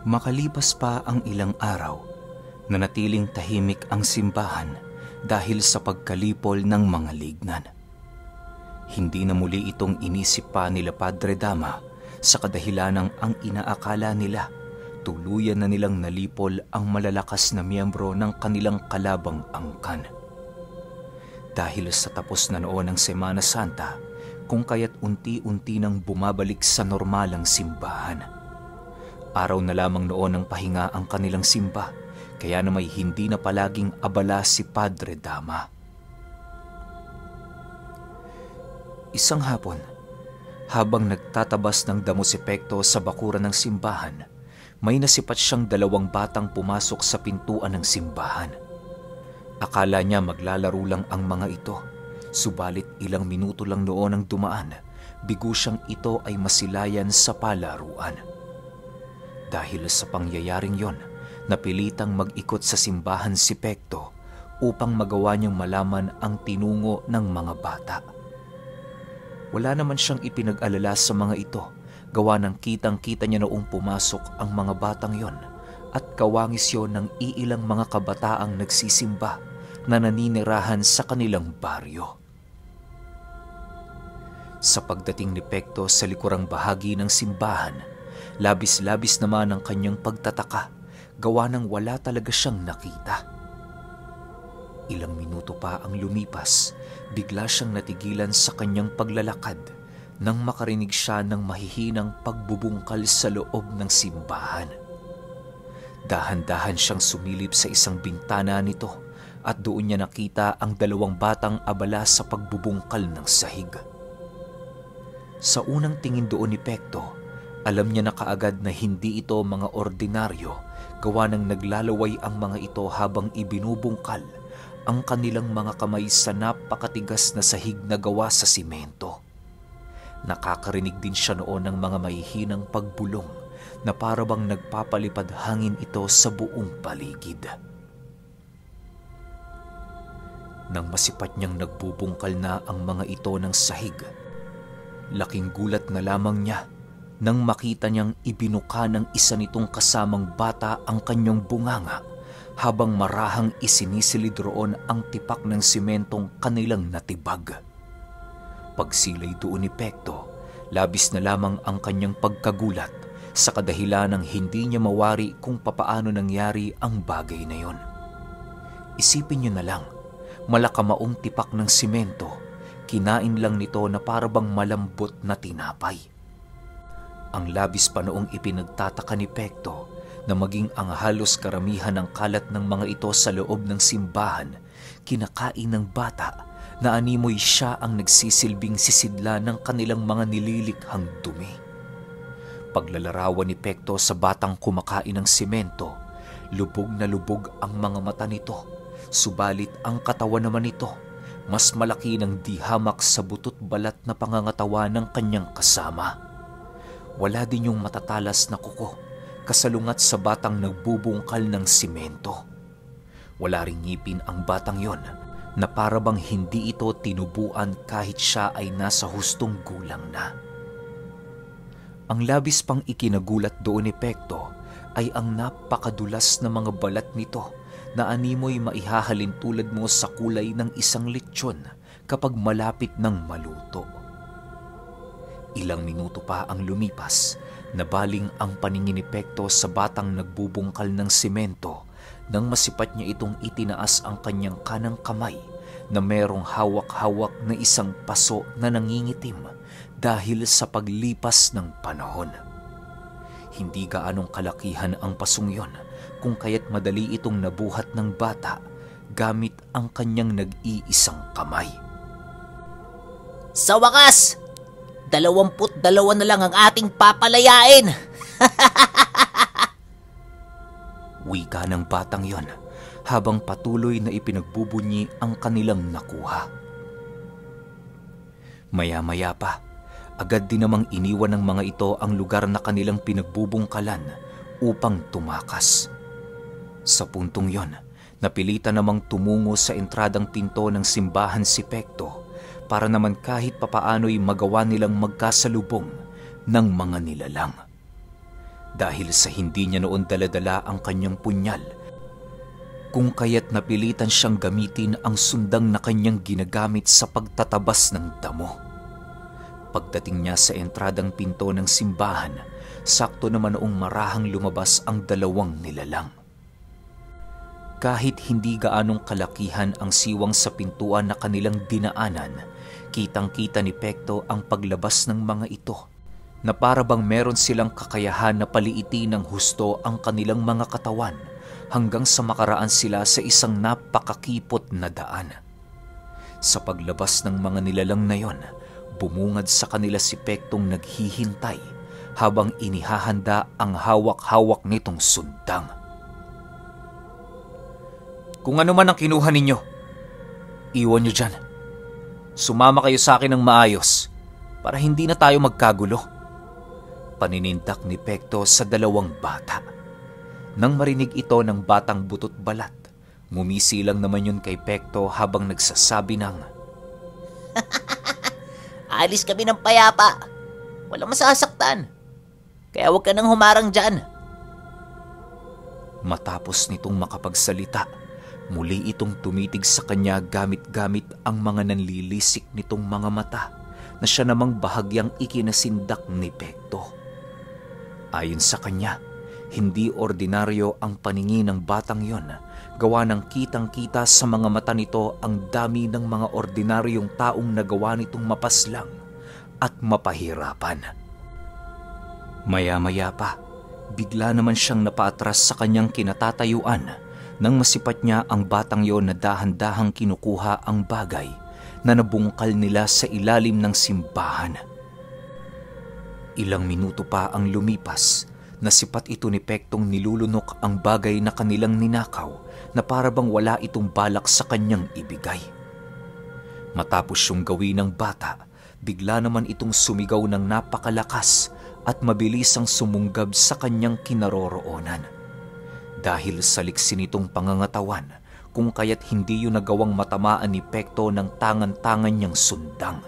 Makalipas pa ang ilang araw, nanatiling tahimik ang simbahan dahil sa pagkalipol ng mga lignan. Hindi na muli itong inisip pa nila Padre Dama sa kadahilanang ang inaakala nila tuluyan na nilang nalipol ang malalakas na miyembro ng kanilang kalabang angkan. Dahil sa tapos na noon ng Semana Santa, kung kaya't unti-unti nang bumabalik sa normalang simbahan. Araw na lamang noon ng pahinga ang kanilang simba, kaya na may hindi na palaging abala si Padre Dama. Isang hapon, habang nagtatabas ng damo si Pekto sa bakuran ng simbahan, may nasipat siyang 2 batang pumasok sa pintuan ng simbahan. Akala niya maglalaro lang ang mga ito, subalit ilang minuto lang noon ang dumaan, bigo siyang ito ay masilayan sa palaruan. Dahil sa pangyayaring yon, napilitang mag-ikot sa simbahan si Pekto upang magawa niyang malaman ang tinungo ng mga bata. Wala naman siyang ipinag-alala sa mga ito, gawa ng kitang-kita niya noong pumasok ang mga batang yon at kawangis yon ng iilang mga kabataang nagsisimba na naninirahan sa kanilang baryo. Sa pagdating ni Pekto sa likurang bahagi ng simbahan, labis-labis naman ang kanyang pagtataka, gawa ng wala talaga siyang nakita. Ilang minuto pa ang lumipas, bigla siyang natigilan sa kanyang paglalakad nang makarinig siya ng mahihinang pagbubungkal sa loob ng simbahan. Dahan-dahan siyang sumilip sa isang bintana nito at doon niya nakita ang 2 batang abala sa pagbubungkal ng sahig. Sa unang tingin doon ni Pekto, alam niya na kaagad na hindi ito mga ordinaryo, gawa ng naglalaway ang mga ito habang ibinubungkal ang kanilang mga kamay sa napakatigas na sahig na gawa sa simento. Nakakarinig din siya noon ng mga mahihinang pagbulong na parabang nagpapalipad hangin ito sa buong paligid. Nang masipat niyang nagbubungkal na ang mga ito ng sahig, laking gulat na lamang niya nang makita niyang ibinuka ng isa nitong kasamang bata ang kanyang bunganga habang marahang isinisilid roon ang tipak ng simentong kanilang natibag. Pagsilay doon ni Pekto, labis na lamang ang kanyang pagkagulat sa kadahilanang hindi niya mawari kung papaano nangyari ang bagay na yon. Isipin niyo na lang, malakamaong tipak ng simento, kinain lang nito na parabang malambot na tinapay. Ang labis pa noong ipinagtataka ni Pekto na maging ang halos karamihan ng kalat ng mga ito sa loob ng simbahan, kinakain ng bata na animoy siya ang nagsisilbing sisidla ng kanilang mga nililikhang dumi. Paglalarawan ni Pekto sa batang kumakain ng simento, lubog na lubog ang mga mata nito, subalit ang katawan naman nito, mas malaki ng dihamak sa butot balat na pangangatawan ng kanyang kasama. Wala din yung matatalas na kuko, kasalungat sa batang nagbubungkal ng simento. Wala ring ngipin ang batang yon na parabang hindi ito tinubuan kahit siya ay nasa hustong gulang na. Ang labis pang ikinagulat doon ni Pekto ay ang napakadulas na mga balat nito na animoy maihahalin tulad mo sa kulay ng isang lechon kapag malapit ng maluto. Ilang minuto pa ang lumipas, nabaling ang paningin ni Pekto sa batang nagbubungkal ng simento nang masipat niya itong itinaas ang kanyang kanang kamay na merong hawak-hawak na isang paso na nangingitim dahil sa paglipas ng panahon. Hindi gaanong kalakihan ang pasong yon, kung kaya't madali itong nabuhat ng bata gamit ang kanyang nag-iisang kamay. Sa wakas, 22 na lang ang ating papalayain. Wika ng batang yon habang patuloy na ipinagbubunyi ang kanilang nakuha. Maya-maya pa, agad din namang iniwan ng mga ito ang lugar na kanilang pinagbubungkalan upang tumakas. Sa puntong yon, napilitan namang tumungo sa entradang pinto ng simbahan si Pekto para naman kahit papaano'y magawa nilang magkasalubong ng mga nilalang. dahil sa hindi niya noon daladala ang kanyang punyal, kung kaya't napilitan siyang gamitin ang sundang na kanyang ginagamit sa pagtatabas ng damo. Pagdating niya sa entradang pinto ng simbahan, sakto naman noong marahang lumabas ang dalawang nilalang. Kahit hindi gaanong kalakihan ang siwang sa pintuan na kanilang dinaanan, kitang-kita ni Pekto ang paglabas ng mga ito, na para bang meron silang kakayahan na paliitin ng husto ang kanilang mga katawan hanggang sa makaraan sila sa isang napakakipot na daan. Sa paglabas ng mga nilalang na yon, bumungad sa kanila si Pektong naghihintay habang inihahanda ang hawak-hawak nitong sundang. Kung ano man ang kinuha ninyo, iwan nyo dyan. Sumama kayo sa akin ng maayos para hindi na tayo magkagulo. Paninindak ni Pekto sa dalawang bata. Nang marinig ito ng batang butot balat, ngumisi lang naman yun kay Pekto habang nagsasabi ng, Alis kami ng payapa. Walang masasaktan. Kaya huwag ka nang humarang dyan. Matapos nitong makapagsalita, muli itong tumitig sa kanya gamit-gamit ang mga nanlilisik nitong mga mata na siya namang bahagyang ikinasindak ni Pekto. Ayon sa kanya, hindi ordinaryo ang paningin ng batang yon, gawa ng kitang-kita sa mga mata nito ang dami ng mga ordinaryong taong nagawa nitong mapaslang at mapahirapan. Maya-maya pa, bigla naman siyang napaatras sa kanyang kinatatayuan nang masipat niya ang batang yon na dahan-dahang kinukuha ang bagay na nabungkal nila sa ilalim ng simbahan. Ilang minuto pa ang lumipas, nasipat ito ni Pektong nilulunok ang bagay na kanilang ninakaw na para bang wala itong balak sa kanyang ibigay. Matapos yung gawin ng bata, bigla naman itong sumigaw ng napakalakas at mabilis ang sumunggab sa kanyang kinaroroonan. Dahil sa liksi nitong pangangatawan, kung kaya't hindi yun nagawang matamaan ni Pekto ng tangan-tangan niyang sundang.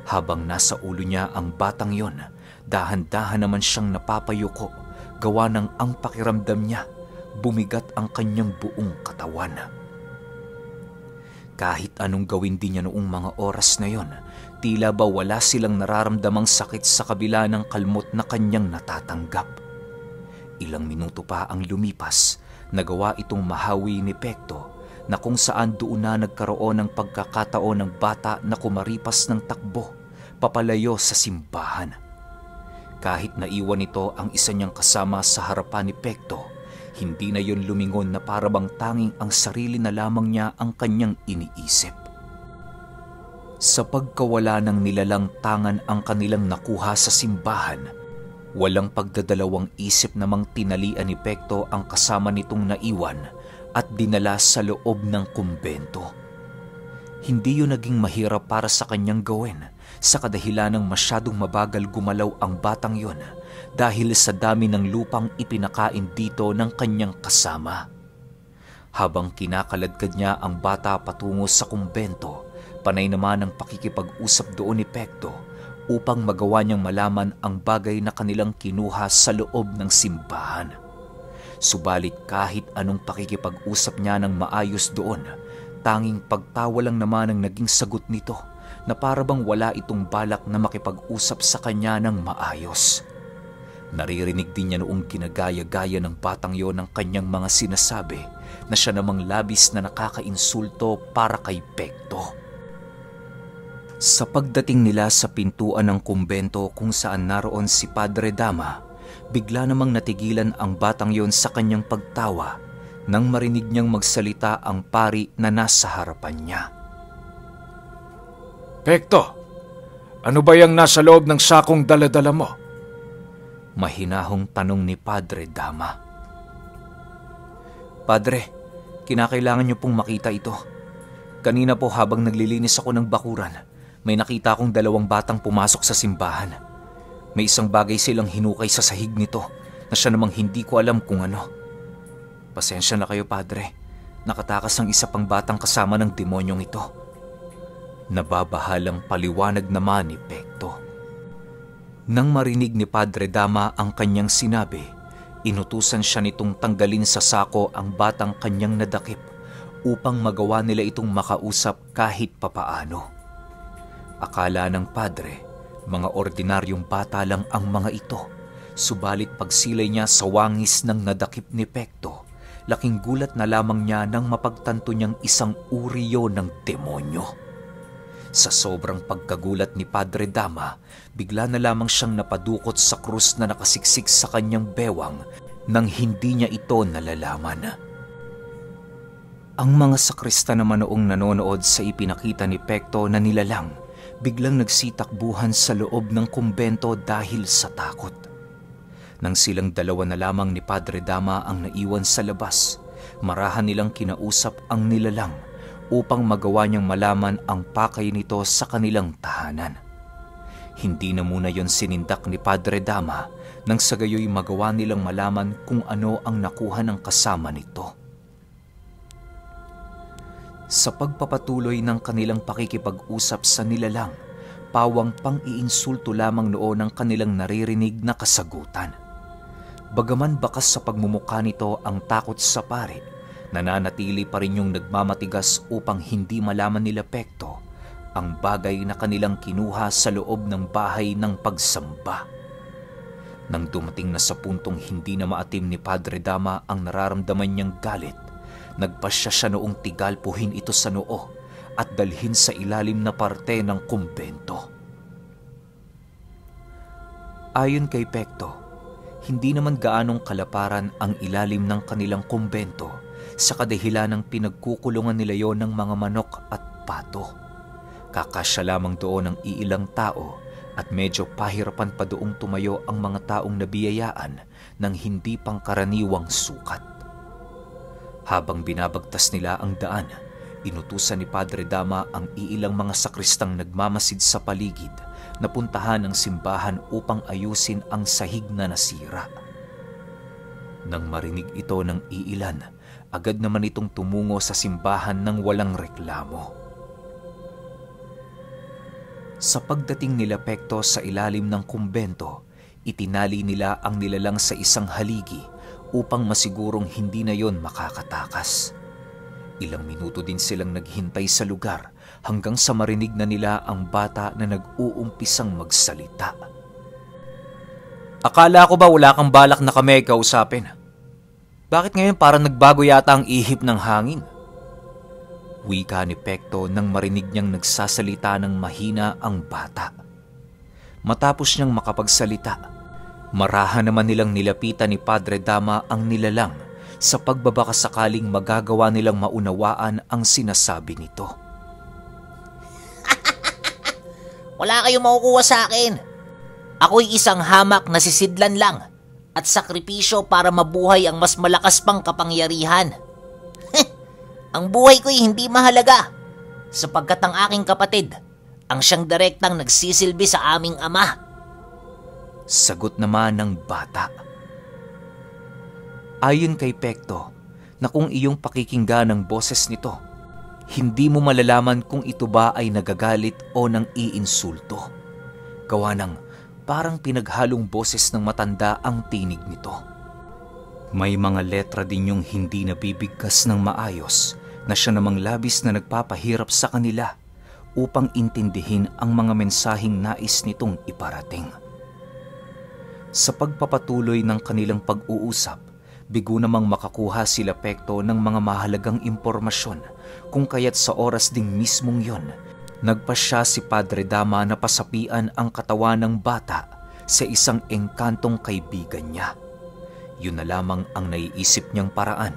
Habang nasa ulo niya ang batang yon, dahan-dahan naman siyang napapayuko, gawa ng ang pakiramdam niya, bumigat ang kanyang buong katawan. Kahit anong gawin din niya noong mga oras na yon, tila ba wala silang nararamdamang sakit sa kabila ng kalmot na kanyang natatanggap. Ilang minuto pa ang lumipas, nagawa itong mahawi ni Pekto na kung saan doon na nagkaroon ng pagkakataon ng bata na kumaripas ng takbo, papalayo sa simbahan. Kahit naiwan ito ang isa niyang kasama sa harapan ni Pekto, hindi na yon lumingon na parabang tanging ang sarili na lamang niya ang kanyang iniisip. Sa pagkawala ng nilalang tangan ang kanilang nakuha sa simbahan, walang pagdadalawang isip namang tinalian ni Pekto ang kasama nitong naiwan at dinala sa loob ng kumbento. Hindi yun naging mahirap para sa kanyang gawin sa kadahilan ng masyadong mabagal gumalaw ang batang yon dahil sa dami ng lupang ipinakain dito ng kanyang kasama. Habang kinakaladkad niya ang bata patungo sa kumbento, panay naman ang pakikipag-usap doon ni Pekto upang magawa niyang malaman ang bagay na kanilang kinuha sa loob ng simbahan. Subalit kahit anong pakikipag-usap niya ng maayos doon, tanging pagtawa lang naman ang naging sagot nito na parabang wala itong balak na makipag-usap sa kanya ng maayos. Naririnig din niya noong ginagaya-gaya ng batang yon ng kanyang mga sinasabi na siya namang labis na nakakainsulto para kay Pekto. Sa pagdating nila sa pintuan ng kumbento kung saan naroon si Padre Dama, bigla namang natigilan ang batang yon sa kanyang pagtawa nang marinig niyang magsalita ang pari na nasa harapan niya. Pekto, ano ba yung nasa loob ng sakong dala-dala mo? Mahinahong tanong ni Padre Dama. Padre, kinakailangan niyo pong makita ito. Kanina po habang naglilinis ako ng bakuran, may nakita akong dalawang batang pumasok sa simbahan. May isang bagay silang hinukay sa sahig nito na siya namang hindi ko alam kung ano. Pasensya na kayo, Padre. Nakatakas ang isa pang batang kasama ng demonyong ito. Nababahalang paliwanag naman ni Pekto. Nang marinig ni Padre Dama ang kanyang sinabi, inutusan siya nitong tanggalin sa sako ang batang kanyang nadakip upang magawa nila itong makausap kahit papaano. Akala ng padre, mga ordinaryong bata lang ang mga ito, subalit pagsilay niya sa wangis ng nadakip ni Pekto, laking gulat na lamang niya nang mapagtanto niyang isang uri yon ng demonyo. Sa sobrang pagkagulat ni Padre Dama, bigla na lamang siyang napadukot sa krus na nakasiksik sa kanyang bewang nang hindi niya ito nalalaman. Ang mga sakrista naman noong nanonood sa ipinakita ni Pekto na nilalang, biglang nagsitakbuhan sa loob ng kumbento dahil sa takot. Nang silang dalawa na lamang ni Padre Dama ang naiwan sa labas, marahan nilang kinausap ang nilalang upang magawa niyang malaman ang pakay nito sa kanilang tahanan. Hindi na muna yon sinindak ni Padre Dama nang sa gayoy magawa nilang malaman kung ano ang nakuha ng kasama nito. Sa pagpapatuloy ng kanilang pakikipag-usap sa nilalang, pawang pang-iinsulto lamang noon ang kanilang naririnig na kasagutan. Bagaman bakas sa pagmumukha nito ang takot sa pare, nananatili pa rin yung nagmamatigas upang hindi malaman nila Pekto ang bagay na kanilang kinuha sa loob ng bahay ng pagsamba. Nang dumating na sa puntong hindi na maatim ni Padre Dama ang nararamdaman niyang galit, nagpasya siya noong tigalpuhin ito sa noo at dalhin sa ilalim na parte ng kumbento. Ayon kay Pekto, hindi naman gaanong kalaparan ang ilalim ng kanilang kumbento sa kadahilan ng pinagkukulungan nila yon ng mga manok at pato. Kakasya lamang doon ang iilang tao at medyo pahirapan pa doong tumayo ang mga taong nabiyayaan ng hindi pangkaraniwang sukat. Habang binabagtas nila ang daan, inutusan ni Padre Dama ang iilang mga sakristang nagmamasid sa paligid na puntahan ang simbahan upang ayusin ang sahig na nasira. Nang marinig ito ng iilan, agad naman itong tumungo sa simbahan ng walang reklamo. Sa pagdating nila Pekto sa ilalim ng kumbento, itinali nila ang nilalang sa isang haligi upang masigurong hindi na yon makakatakas. Ilang minuto din silang naghintay sa lugar hanggang sa marinig na nila ang bata na nag-uumpisang magsalita. Akala ko ba wala kang balak na kami kausapin? Bakit ngayon parang nagbago yata ang ihip ng hangin? Wika ni Pekto nang marinig niyang nagsasalita ng mahina ang bata. Matapos niyang makapagsalita, marahan naman nilang nilapitan ni Padre Dama ang nilalang sa pagbabaka sakaling magagawa nilang maunawaan ang sinasabi nito. Wala kayong makukuha sa akin. Ako'y isang hamak na sisidlan lang at sakripisyo para mabuhay ang mas malakas pang kapangyarihan. Ang buhay ko'y hindi mahalaga sapagkat ang aking kapatid ang siyang direktang nagsisilbi sa aming ama. Sagot naman ng bata. Ayon kay Pekto, na kung iyong pakikinggan ang boses nito, hindi mo malalaman kung ito ba ay nagagalit o nang iinsulto. Gawa ng parang pinaghalong boses ng matanda ang tinig nito. May mga letra din yung hindi nabibigkas ng maayos na siya namang labis na nagpapahirap sa kanila upang intindihin ang mga mensaheng nais nitong iparating. Sa pagpapatuloy ng kanilang pag-uusap, bigo namang makakuha sila Pekto ng mga mahalagang impormasyon kung kaya't sa oras ding mismong yon, nagpasya si Padre Dama na pasapian ang katawan ng bata sa isang engkantong kaibigan niya. Yun na lamang ang naiisip niyang paraan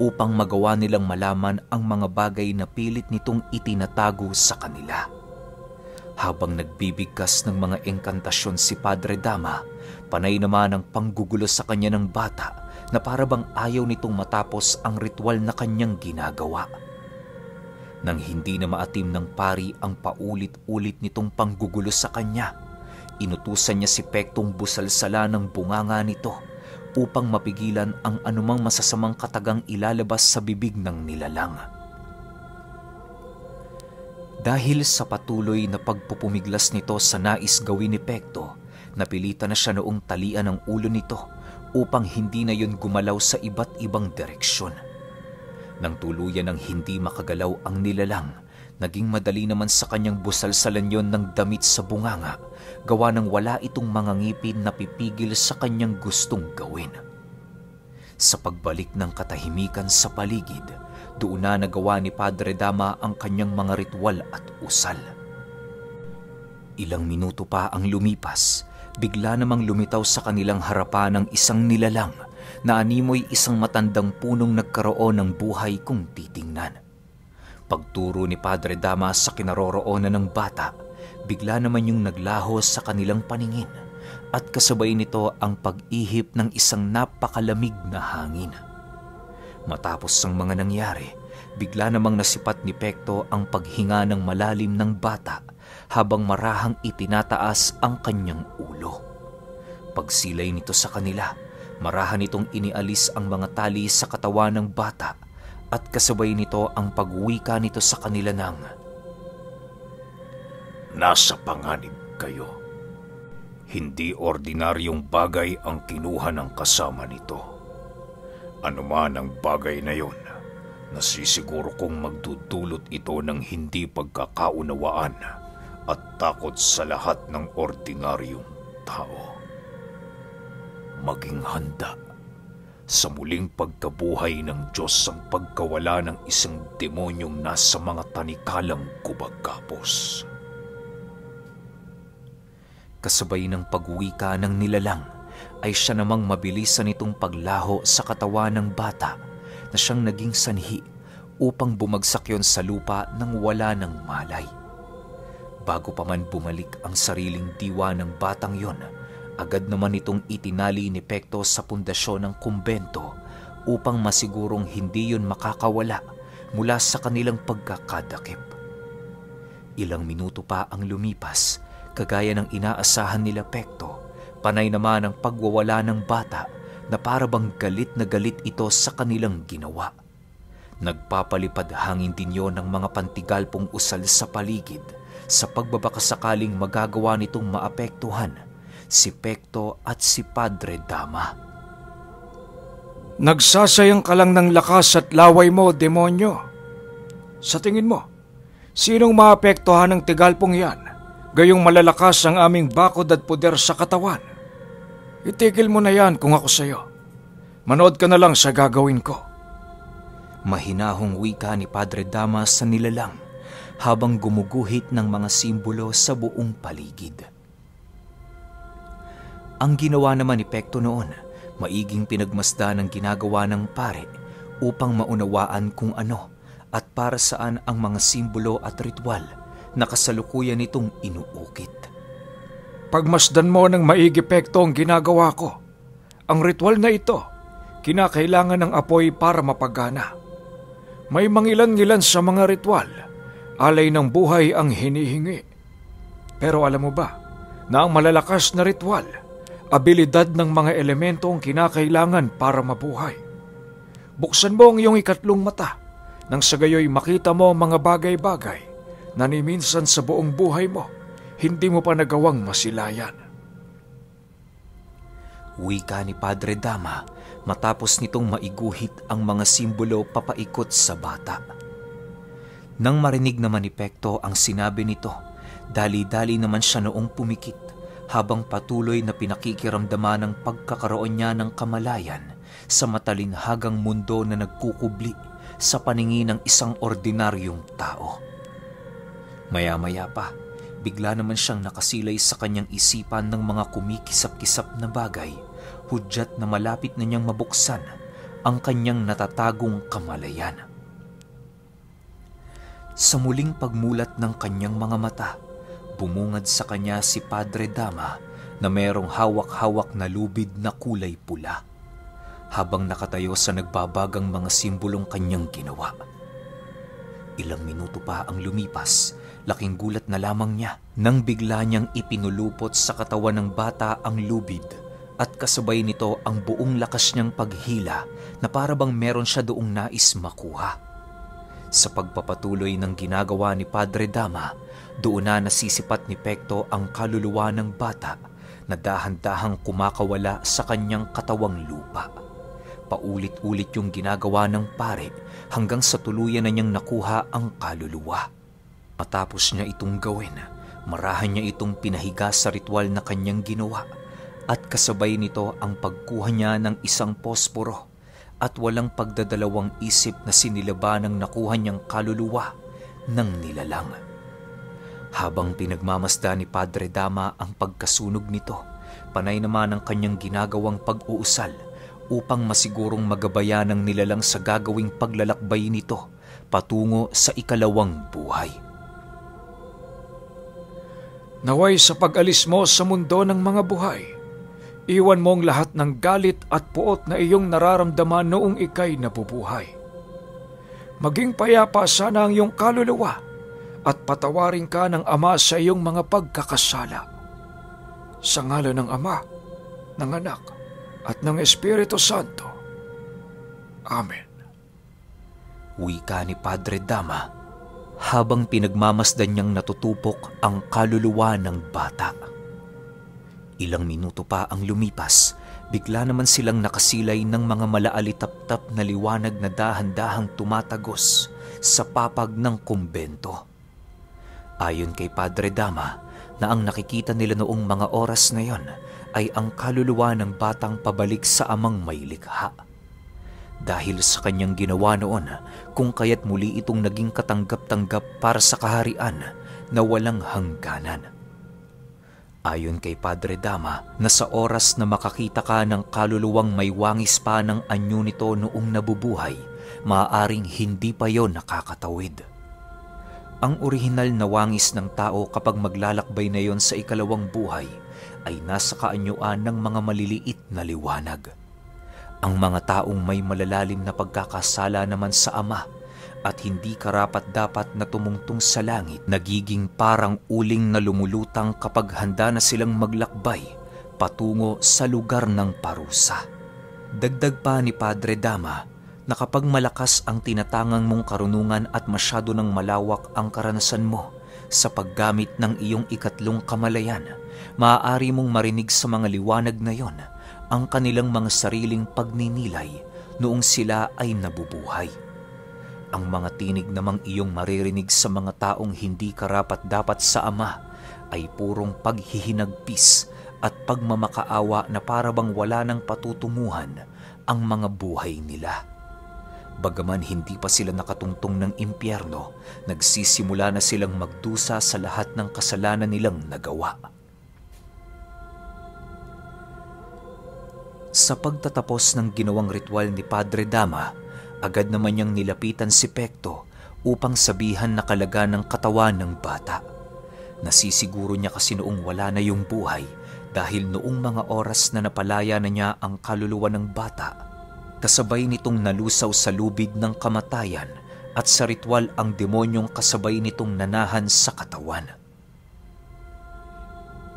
upang magawa nilang malaman ang mga bagay na pilit nitong itinatago sa kanila. Habang nagbibigkas ng mga engkantasyon si Padre Dama, panay naman ang panggugulo sa kanya ng bata na parabang ayaw nitong matapos ang ritual na kanyang ginagawa. Nang hindi na maatim ng pari ang paulit-ulit nitong panggugulo sa kanya, inutusan niya si Pektong busalsala ng bunganga nito upang mapigilan ang anumang masasamang katagang ilalabas sa bibig ng nilalang. Dahil sa patuloy na pagpupumiglas nito sa nais gawin ni Pekto, napilitan na siya noong talian ang ulo nito upang hindi na yun gumalaw sa iba't ibang direksyon. Nang tuluyan ng hindi makagalaw ang nilalang, naging madali naman sa kanyang busalsalan yon ng damit sa bunganga, gawa ng wala itong mga ngipin na pipigil sa kanyang gustong gawin. Sa pagbalik ng katahimikan sa paligid, doon na nagawa ni Padre Dama ang kanyang mga ritual at usal. Ilang minuto pa ang lumipas, bigla namang lumitaw sa kanilang harapan ang isang nilalang na animoy isang matandang punong nagkaroon ng buhay kung titingnan. Pagturo ni Padre Dama sa kinaroroonan ng bata, bigla naman yung naglaho sa kanilang paningin at kasabay nito ang pag-ihip ng isang napakalamig na hangin. Matapos ang mga nangyari, bigla namang nasipat ni Pekto ang paghinga ng malalim ng bata habang marahang itinataas ang kanyang ulo. Pagsilay nito sa kanila, marahan itong inialis ang mga tali sa katawan ng bata at kasabay nito ang pagwika nito sa kanila ng, "Nasa panganib kayo. Hindi ordinaryong bagay ang kinuha ng kasama nito. Ano man ang bagay na yon, nasisiguro kong magdudulot ito ng hindi pagkakaunawaan at takot sa lahat ng ordinaryong tao. Maging handa sa muling pagkabuhay ng Diyos ang pagkawala ng isang demonyong nasa mga tanikalang kubagkapos." Kasabay ng pagwika ng nilalang, ay siya namang mabilisan nitong paglaho sa katawan ng bata na siyang naging sanhi upang bumagsak yon sa lupa nang wala ng malay. Bago pa man bumalik ang sariling diwa ng batang yon, agad naman itong itinali ni Pekto sa pundasyon ng kumbento upang masigurong hindi yon makakawala mula sa kanilang pagkakadakip. Ilang minuto pa ang lumipas, kagaya ng inaasahan nila Pekto, panay naman ang pagwawala ng bata na para bang galit na galit ito sa kanilang ginawa. Nagpapalipad hangin din yon ng mga pantigalpong usal sa paligid sa pagbabakasakaling magagawa nitong maapektuhan si Pekto at si Padre Dama. "Nagsasayang ka lang ng lakas at laway mo, demonyo. Sa tingin mo, sinong maapektuhan ng tigalpong yan? Gayong malalakas ang aming bakod at puder sa katawan. Itigil mo na yan kung ako sa'yo. Manood ka na lang sa gagawin ko." Mahinahong wika ni Padre Dama sa nilalang habang gumuguhit ng mga simbolo sa buong paligid. Ang ginawa naman ni Pekto noon, maiging pinagmasdan ang ginagawa ng pare upang maunawaan kung ano at para saan ang mga simbolo at ritual na kasalukuyan nitong inuukit. "Pagmasdan mo ng maigi, Pekto, ang ginagawa ko. Ang ritual na ito, kinakailangan ng apoy para mapagana. May mangilan-ngilan sa mga ritual, alay ng buhay ang hinihingi. Pero alam mo ba na ang malalakas na ritual, abilidad ng mga elemento ang kinakailangan para mabuhay? Buksan mo ang iyong ikatlong mata nang sa gayoy makita mo ang mga bagay-bagay na ni minsan sa buong buhay mo, hindi mo pa nagawang masilayan." Wika ni Padre Dama matapos nitong maiguhit ang mga simbolo papaikot sa bata. Nang marinig naman ni Pekto ang sinabi nito, dali-dali naman siya noong pumikit habang patuloy na pinakikiramdaman ang pagkakaroon niya ng kamalayan sa matalinhagang mundo na nagkukubli sa paningin ng isang ordinaryong tao. Maya-maya pa, bigla naman siyang nakasilay sa kanyang isipan ng mga kumikisap-kisap na bagay, hudyat na malapit na niyang mabuksan ang kanyang natatagong kamalayan. Sa muling pagmulat ng kanyang mga mata, bumungad sa kanya si Padre Dama na mayroong hawak-hawak na lubid na kulay pula, habang nakatayo sa nagbabagang mga simbolong kanyang ginawa. Ilang minuto pa ang lumipas, laking gulat na lamang niya nang bigla niyang ipinulupot sa katawan ng bata ang lubid at kasabay nito ang buong lakas niyang paghila na para bang meron siya doong nais makuha. Sa pagpapatuloy ng ginagawa ni Padre Dama, doon na nasisipat ni Pekto ang kaluluwa ng bata na dahan-dahang kumakawala sa kanyang katawang lupa. Paulit-ulit yung ginagawa ng pare hanggang sa tuluyan na niyang nakuha ang kaluluwa. Matapos niya itong gawin, marahan niya itong pinahiga sa ritual na kanyang ginawa at kasabay nito ang pagkuha niya ng isang posporo at walang pagdadalawang isip na sinilaban ng nakuha niyang kaluluwa ng nilalang. Habang pinagmamasdan ni Padre Dama ang pagkasunog nito, panay naman ang kanyang ginagawang pag-uusal upang masigurong magabayan ng nilalang sa gagawing paglalakbay nito patungo sa ikalawang buhay. Naway sa pag-alis mo sa mundo ng mga buhay, iwan mo ang lahat ng galit at puot na iyong nararamdaman noong ika'y nabubuhay. Maging payapa sana ang iyong kaluluwa at patawarin ka ng Ama sa iyong mga pagkakasala. Sa ngalan ng Ama, ng Anak, at ng Espiritu Santo. Amen. Wika ni Padre Dama habang pinagmamasdan niyang natutupok ang kaluluwa ng bata. Ilang minuto pa ang lumipas, bigla naman silang nakasilay ng mga malaalitap-tap na liwanag na dahan-dahang tumatagos sa papag ng kumbento. Ayon kay Padre Dama, na ang nakikita nila noong mga oras na yon ay ang kaluluwa ng batang pabalik sa amang may likha. Dahil sa kanyang ginawa noon, kung kaya't muli itong naging katanggap-tanggap para sa kaharian na walang hangganan. Ayon kay Padre Dama, na sa oras na makakita ka ng kaluluwang may wangis pa ng anyo nito noong nabubuhay, maaaring hindi pa yon nakakatawid. Ang orihinal na wangis ng tao kapag maglalakbay na yon sa ikalawang buhay ay nasa kaanyuan ng mga maliliit na liwanag. Ang mga taong may malalalim na pagkakasala naman sa Ama at hindi karapat-dapat na tumungtong sa langit, nagiging parang uling na lumulutang kapag handa na silang maglakbay patungo sa lugar ng parusa. Dagdag pa ni Padre Dama na kapag malakas ang tinatangang mong karunungan at masyado ng malawak ang karanasan mo sa paggamit ng iyong ikatlong kamalayan, maaari mong marinig sa mga liwanag na yon ang kanilang mga sariling pagninilay noong sila ay nabubuhay. Ang mga tinig namang iyong maririnig sa mga taong hindi karapat-dapat sa Ama ay purong paghihinagpis at pagmamakaawa na parabang wala ng patutunguhan ang mga buhay nila. Bagaman hindi pa sila nakatungtong ng impyerno, nagsisimula na silang magdusa sa lahat ng kasalanan nilang nagawa. Sa pagtatapos ng ginawang ritual ni Padre Dama, agad naman niyang nilapitan si Pekto upang sabihan na kalaga ng katawan ng bata. Nasisiguro niya kasi noong wala na yung buhay dahil noong mga oras na napalaya na niya ang kaluluwa ng bata, kasabay nitong nalusaw sa lubid ng kamatayan at sa ritual ang demonyong kasabay nitong nanahan sa katawan.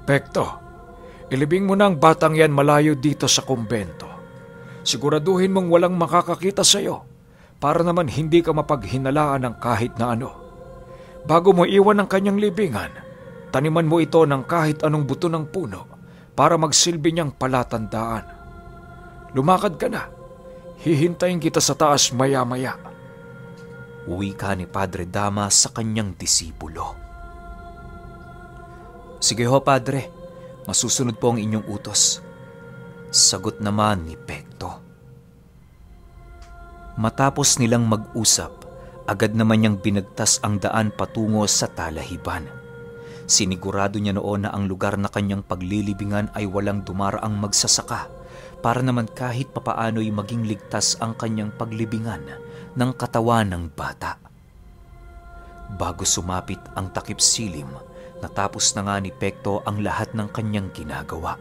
Pekto, ilibing mo na ang batang yan malayo dito sa kumbento. Siguraduhin mong walang makakakita sa iyo para naman hindi ka mapaghinalaan ng kahit na ano. Bago mo iwan ang kanyang libingan, taniman mo ito ng kahit anong buto ng puno para magsilbi niyang palatandaan. Lumakad ka na. Hihintayin kita sa taas maya-maya. Wika ni Padre Dama sa kanyang disipulo. Sige ho, Padre. Masusunod po ang inyong utos. Sagot naman ni Pekto. Matapos nilang mag-usap, agad naman niyang binagtas ang daan patungo sa talahiban. Sinigurado niya noon na ang lugar na kanyang paglilibingan ay walang dumaraang magsasaka para naman kahit papaano'y maging ligtas ang kanyang paglibingan ng katawan ng bata. Bago sumapit ang takip silim, natapos na nga ni Pekto ang lahat ng kanyang ginagawa.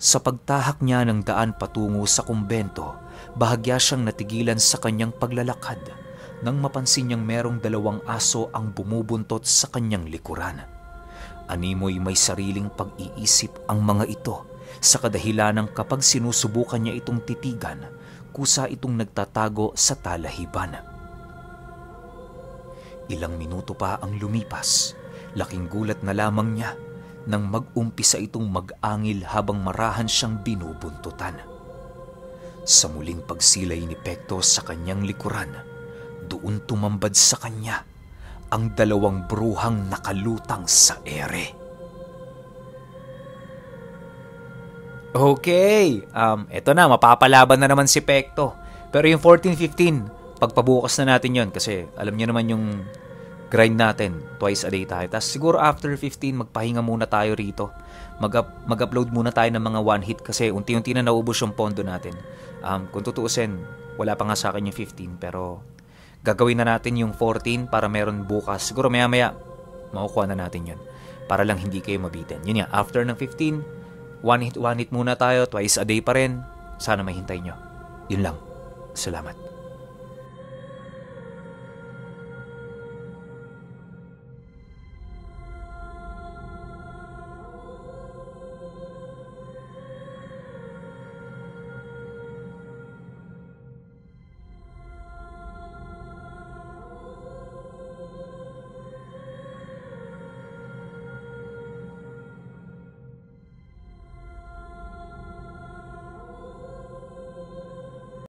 Sa pagtahak niya ng daan patungo sa kumbento, bahagya siyang natigilan sa kanyang paglalakad nang mapansin niyang merong 2 aso ang bumubuntot sa kanyang likuran. Animoy may sariling pag-iisip ang mga ito sa kadahilanang kapag sinusubukan niya itong titigan, kusa itong nagtatago sa talahiban. Ilang minuto pa ang lumipas. Laking gulat na lamang niya nang mag-umpisa itong mag-angil habang marahan siyang binubuntutan. Sa muling pagsilay ni Pekto sa kanyang likuran, doon tumambad sa kanya ang dalawang bruhang nakalutang sa ere. Okay, eto na, mapapalaban na naman si Pekto. Pero yung 14-15, pagpabukas na natin yon kasi alam niyo naman yung grind natin, twice a day tayo. Tapos siguro after 15, magpahinga muna tayo rito. Mag-upload muna tayo ng mga one hit kasi unti-unti na naubos yung pondo natin. Kung tutuusin, wala pa nga sa akin yung 15 pero gagawin na natin yung 14 para meron bukas. Siguro maya-maya, makukuha na natin yun. Para lang hindi kayo mabitin. Yun nga, after ng 15, one hit muna tayo, twice a day pa rin. Sana mahintay nyo. Yun lang. Salamat.